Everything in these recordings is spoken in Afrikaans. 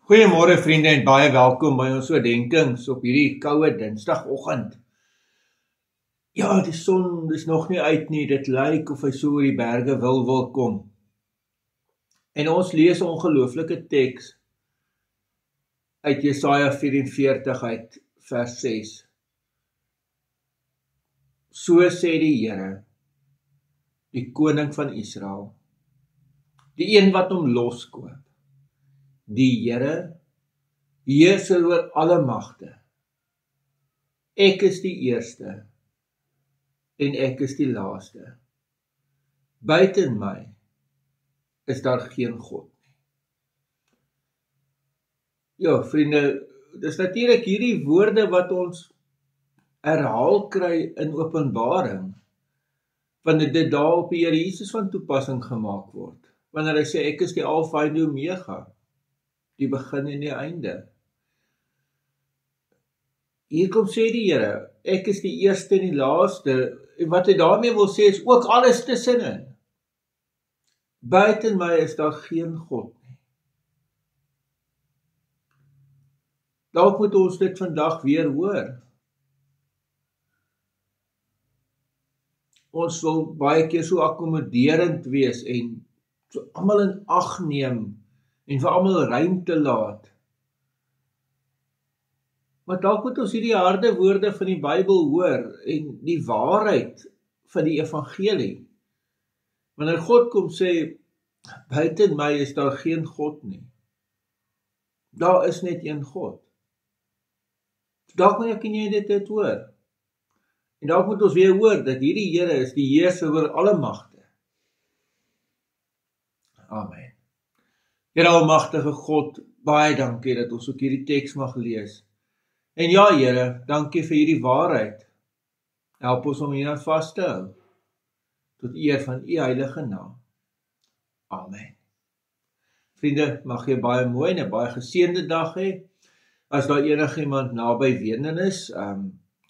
Goeiemôre vriende en baie welkom by ons oordenkings op hierdie koue Dinsdagoggend. Ja, die son is nog nie uit nie, dit lyk of hy so oor die berge wil kom. En ons lees 'n ongelooflike teks uit Jesaja 44 uit vers 6. So sê die Here, die koning van Israel, die een wat hom loskoop. Die Here, heerser oor alle magte. Ek is die eerste en ek is die laaste. Buiten my is daar geen God nie. Ja, vriende, dis natuurlik hierdie woorde wat ons herhaal kry in Openbaring, wanneer dit daar op die Here Jesus van toepassing gemaak word. Wanneer hy sê, ek is die Alfa en die Omega, die begin en die einde. Hier kom sê die Here, ek is die eerste en die laaste, en wat hy daarmee wil sê is ook alles tussenin. Buiten my is daar geen God nie. Dalk moet ons dit vandag weer hoor. Ons wil baie keer so akkommoderend wees en so almal in ag neem en vir almal ruimte laat. Maar dalk moet ons hierdie harde woorde van die Bybel hoor en die waarheid van die evangelie. Wanneer God kom sê, buiten my is daar geen God nie. Daar is net een God. Dalk moet ek en jy dit hoor. En dalk moet ons weer hoor dat hierdie Here is die heerser oor alle magte. Amen. Here almagtige God, baie dankie dat ons ook hierdie teks mag lees. En ja, Here, dankie vir hierdie waarheid. Help ons om hieraan vas te hou, tot eer van U heilige naam. Amen. Vriende, mag jy baie mooi en 'n baie geseënde dag hê. As daar enigiemand naby Wenen is,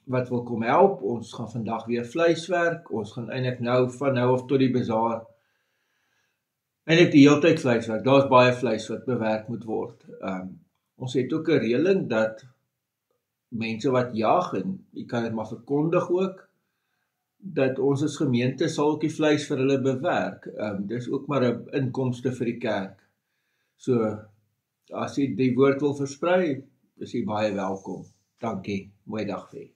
wat wil kom help, ons gaan vandag weer vleiswerk, ons gaan eintlik van nou af tot die bazaar, eintlik die hele tyd vleiswerk, daar's baie vleis wat bewerk moet word. Ons het ook 'n reëling dat mense wat jag, en jy kan dit maar verkondig ook, dat ons as gemeente sal ook die vleis vir hulle bewerk. Dis ook maar 'n inkomste vir die kerk. So, as jy die woord wil versprei, is jy baie welkom. Dankie, mooi dag vir jy.